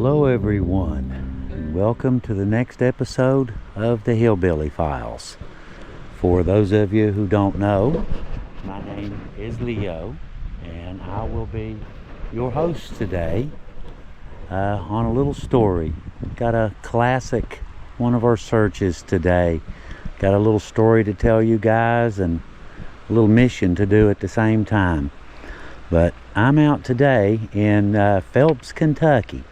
Hello everyone, and welcome to the next episode of the Hillbilly Files. For those of you who don't know, my name is Leo, and I will be your host today on a little story. Got a classic, one of our searches today. Got a little story to tell you guys and a little mission to do at the same time. But I'm out today in Phelps, Kentucky.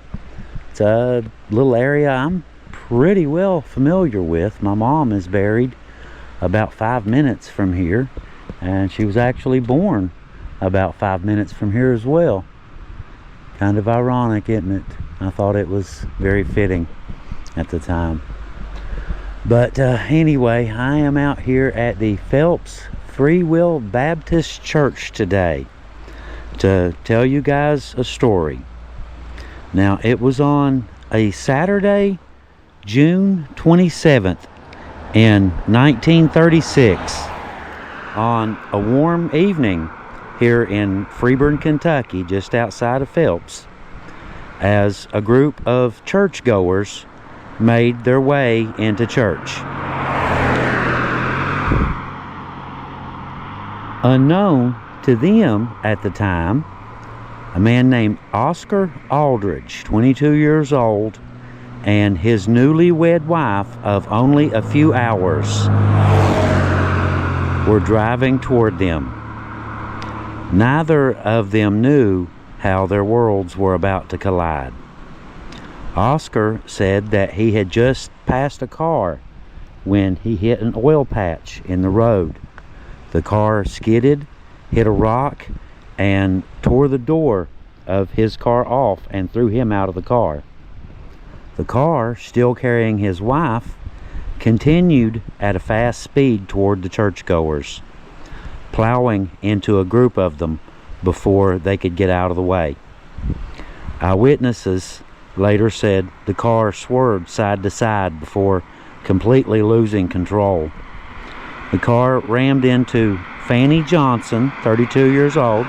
It's a little area I'm pretty well familiar with. My mom is buried about 5 minutes from here, and she was actually born about 5 minutes from here as well. Kind of ironic, isn't it? I thought it was very fitting at the time. But anyway, I am out here at the Phelps Free Will Baptist Church today to tell you guys a story. Now, it was on a Saturday, June 27th in 1936, on a warm evening here in Freeburn, Kentucky, just outside of Phelps, as a group of churchgoers made their way into church. Unknown to them at the time, a man named Oscar Aldridge, 22 years old, and his newlywed wife of only a few hours were driving toward them. Neither of them knew how their worlds were about to collide. Oscar said that he had just passed a car when he hit an oil patch in the road. The car skidded, hit a rock, and tore the door of his car off and threw him out of the car. The car, still carrying his wife, continued at a fast speed toward the churchgoers, plowing into a group of them before they could get out of the way. Eyewitnesses later said the car swerved side to side before completely losing control. The car rammed into Fanny Johnson, 32 years old,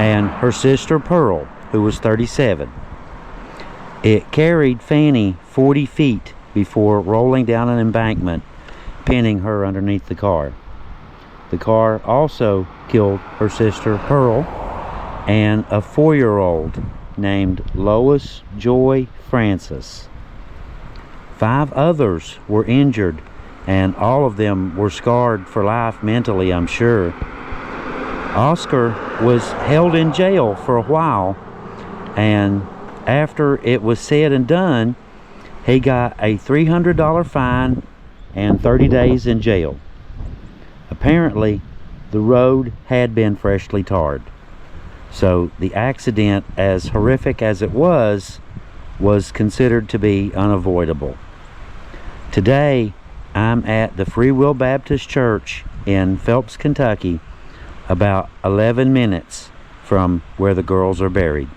and her sister Pearl, who was 37. It carried Fanny 40 feet before rolling down an embankment, pinning her underneath the car. The car also killed her sister Pearl and a 4-year-old named Lois Joy Francis. 5 others were injured, and all of them were scarred for life mentally, I'm sure. Oscar was held in jail for a while, and after it was said and done, he got a $300 fine and 30 days in jail. Apparently, the road had been freshly tarred, so the accident, as horrific as it was considered to be unavoidable. Today, I'm at the Free Will Baptist Church in Phelps, Kentucky, about 11 minutes from where the girls are buried.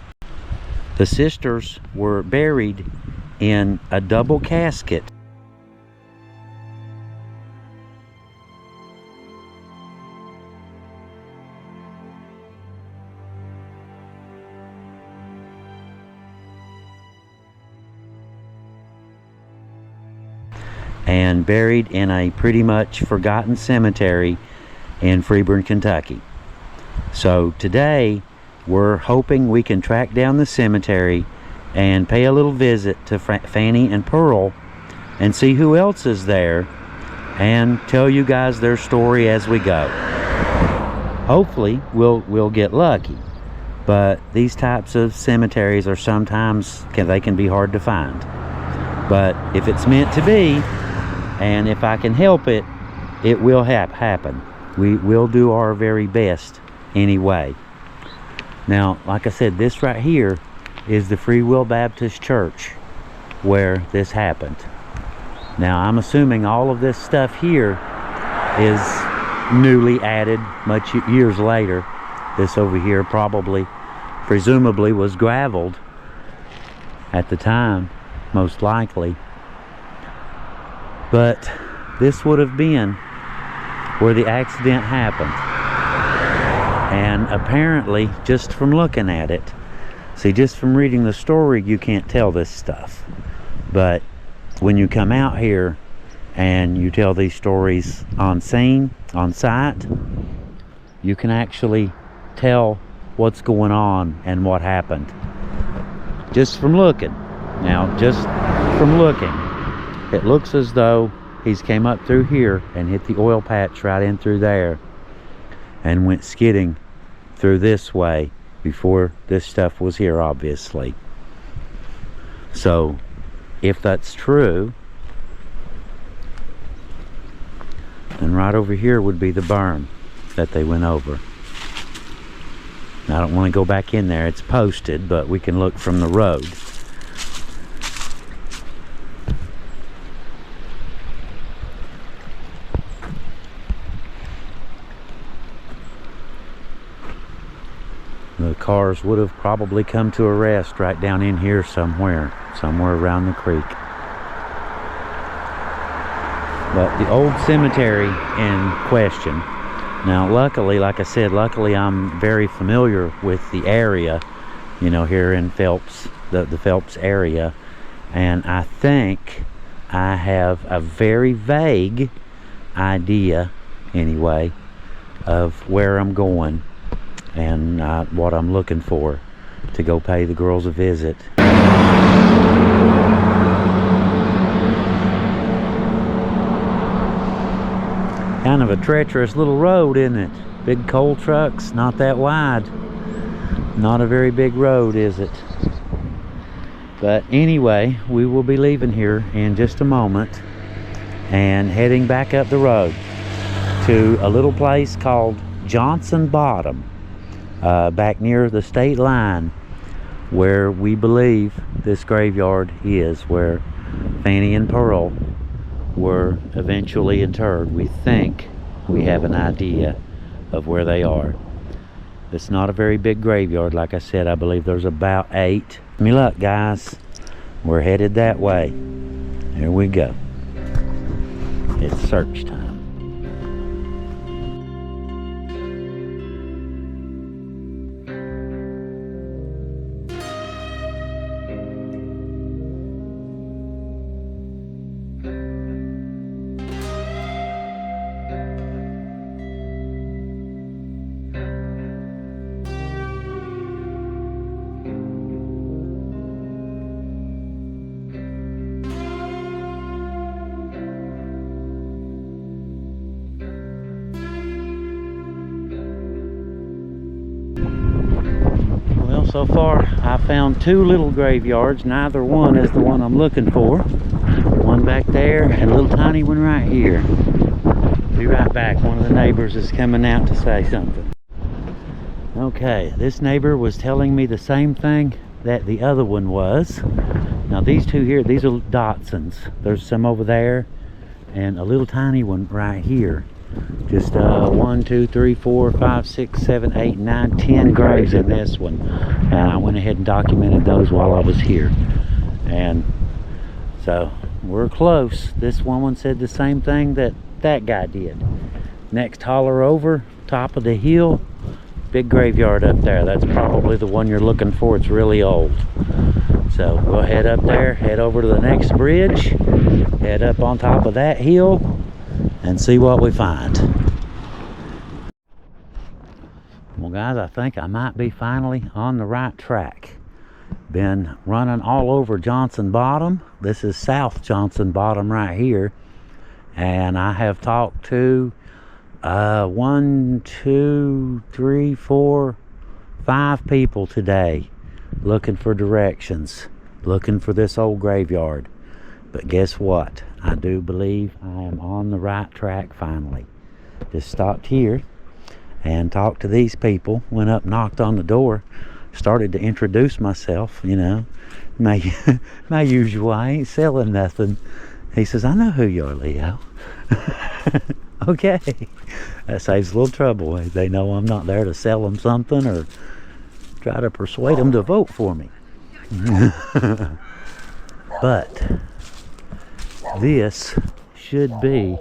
The sisters were buried in a double casket. And buried in a pretty much forgotten cemetery in Freeburn, Kentucky. So today we're hoping we can track down the cemetery and pay a little visit to Fanny and Pearl and see who else is there and tell you guys their story as we go. Hopefully we'll get lucky, but these types of cemeteries are sometimes they can be hard to find. But if it's meant to be, and if I can help it, it will happen. We will do our very best anyway. Now, like I said, this right here is the Free Will Baptist Church where this happened. Now, I'm assuming all of this stuff here is newly added much years later. This over here presumably was graveled at the time, most likely. But this would have been where the accident happened. And apparently, just from looking at it, See, just from reading the story, you can't tell this stuff. But when you come out here and you tell these stories on scene, on site, you can actually tell what's going on and what happened. Just from looking. Now, just from looking, it looks as though he's came up through here and hit the oil patch right in through there and went skidding through this way before this stuff was here, obviously. So if that's true, then right over here would be the berm that they went over. Now, I don't want to go back in there, it's posted, but we can look from the road. The cars would have probably come to a rest right down in here somewhere around the creek. But the old cemetery in question. Now, luckily, like I said, luckily I'm very familiar with the area, you know, here in Phelps, the Phelps area. And I think I have a very vague idea, anyway, of where I'm going and what I'm looking for to go pay the girls a visit. Kind of a treacherous little road, isn't it? Big coal trucks, not that wide. Not a very big road, is it? But anyway, we will be leaving here in just a moment and heading back up the road to a little place called Johnson-Bottom, back near the state line, where we believe this graveyard is, where Fanny and Pearl were eventually interred. We think we have an idea of where they are. It's not a very big graveyard. Like I said, I believe there's about 8. Wish me luck, guys. We're headed that way. Here we go. It's search time. So far, I found 2 little graveyards. Neither one is the one I'm looking for. One back there and a little tiny one right here. Be right back. One of the neighbors is coming out to say something. Okay, this neighbor was telling me the same thing that the other one was. Now these 2 here, these are Dotsons. There's some over there and a little tiny one right here. Just 1, 2, 3, 4, 5, 6, 7, 8, 9, 10 graves in this one. And I went ahead and documented those while I was here. And so we're close. This woman said the same thing that that guy did. Next holler over, top of the hill, big graveyard up there. That's probably the one you're looking for. It's really old. So we'll head up there, head over to the next bridge, head up on top of that hill, and see what we find. Well, guys, I think I might be finally on the right track. Been running all over Johnson-Bottom. This is South Johnson-Bottom right here. And I have talked to 1, 2, 3, 4, 5 people today looking for directions, looking for this old graveyard. But guess what? I do believe I am on the right track finally. Just stopped here and talked to these people, went up, knocked on the door, started to introduce myself, you know, my usual, I ain't selling nothing. He says, I know who you are, Leo. Okay. That saves a little trouble. They know I'm not there to sell them something or try to persuade them to vote for me. But this should be,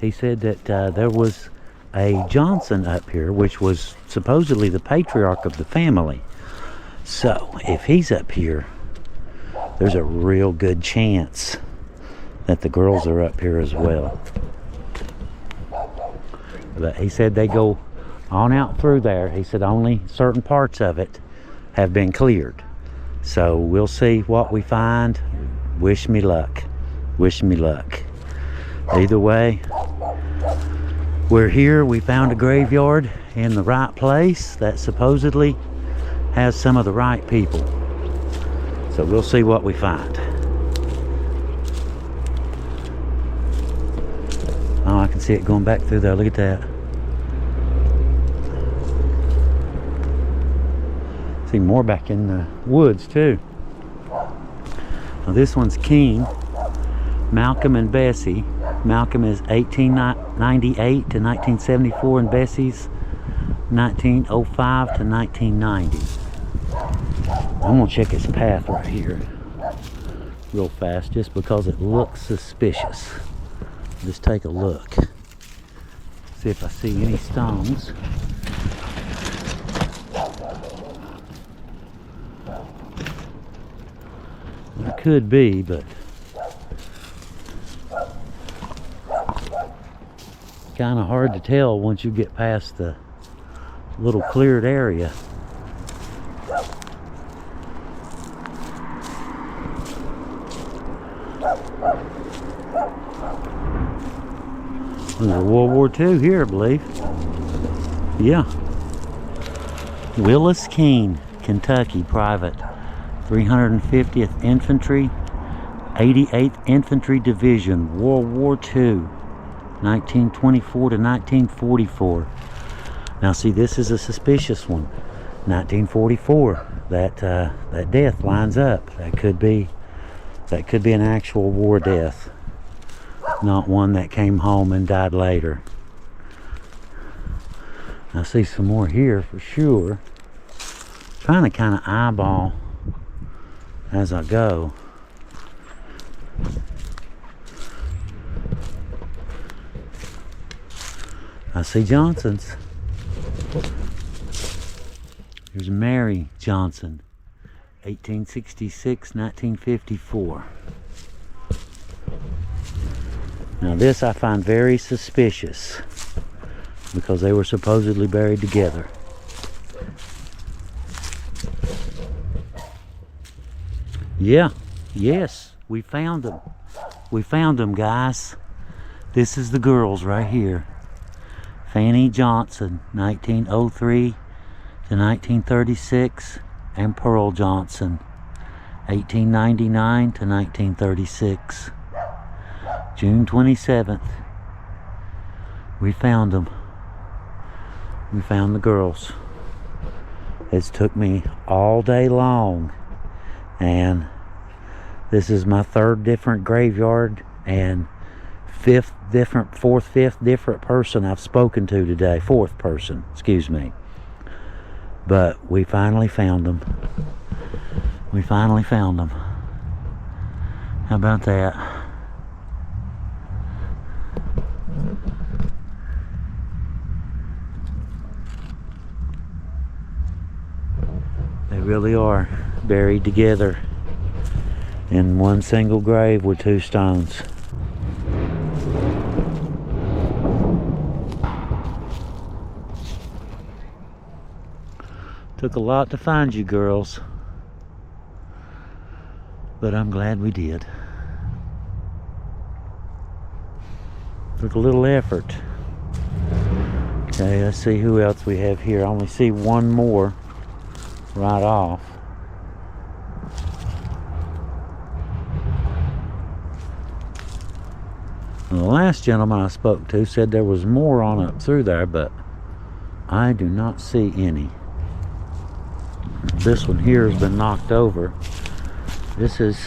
he said that there was a Johnson up here, which was supposedly the patriarch of the family. So if he's up here, there's a real good chance that the girls are up here as well. But he said they go on out through there. He said only certain parts of it have been cleared. So we'll see what we find. Wish me luck. Wish me luck. Either way, we're here. We found a graveyard in the right place that supposedly has some of the right people. So we'll see what we find. Oh, I can see it going back through there. Look at that. See more back in the woods too. Now this one's Keene, Malcolm and Bessie. Malcolm is 1898 to 1974 and Bessie's 1905 to 1990. I'm gonna check his path right here real fast just because it looks suspicious. Just take a look. See if I see any stones. There could be, but kind of hard to tell once you get past the little cleared area. There's a World War II here, I believe. Yeah. Willis Keene, Kentucky, private. 350th Infantry, 88th Infantry Division, World War II, 1924 to 1944. Now see, this is a suspicious one. 1944. That death lines up. That could be an actual war death, not one that came home and died later. I see some more here for sure. Trying to kind of eyeball as I go. I see Johnson's. Here's Mary Johnson, 1866, 1954. Now this I find very suspicious because they were supposedly buried together. Yeah, yes, we found them. We found them, guys. This is the girls right here. Fanny Johnson, 1903 to 1936, and Pearl Johnson, 1899 to 1936. June 27th, we found them. We found the girls. It's took me all day long, and this is my third different graveyard and fifth different person I've spoken to today. Fourth person, excuse me. But we finally found them. We finally found them. How about that? They really are buried together in one single grave with two stones. Took a lot to find you girls, but I'm glad we did. Took a little effort. Okay, let's see who else we have here. I only see one more right off. And the last gentleman I spoke to said there was more on up through there, but I do not see any. This one here has been knocked over. This is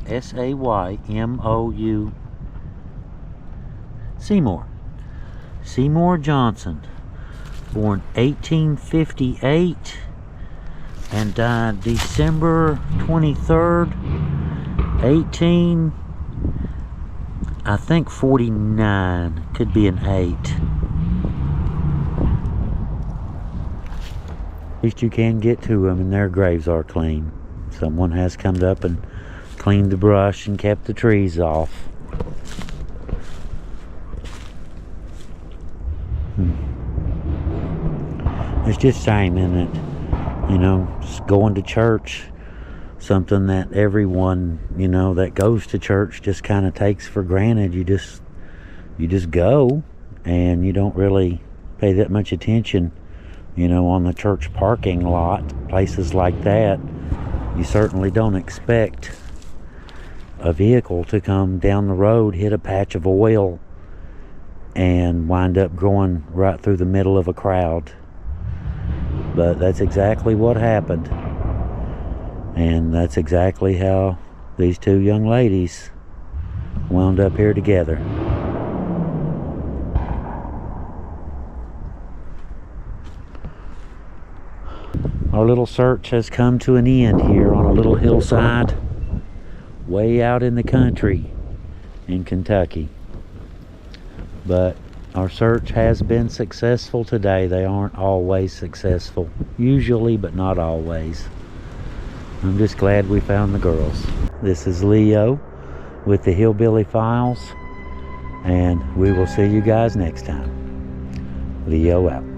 S-A-Y-M-O-U Seymour Johnson, born 1858 and died December 23rd, 49. Could be an 8. At least you can get to them and their graves are clean. Someone has come up and cleaned the brush and kept the trees off. It's just a shame, isn't it? You know, just going to church, something that everyone, you know, that goes to church just kind of takes for granted. You just go and you don't really pay that much attention, you know, on the church parking lot, places like that. You certainly don't expect a vehicle to come down the road, hit a patch of oil, and wind up going right through the middle of a crowd. But that's exactly what happened. And that's exactly how these two young ladies wound up here together. Our little search has come to an end here on a little hillside way out in the country in Kentucky. But our search has been successful today. They aren't always successful. Usually, but not always. I'm just glad we found the girls. This is Leo with the Hillbilly Files, and we will see you guys next time. Leo out.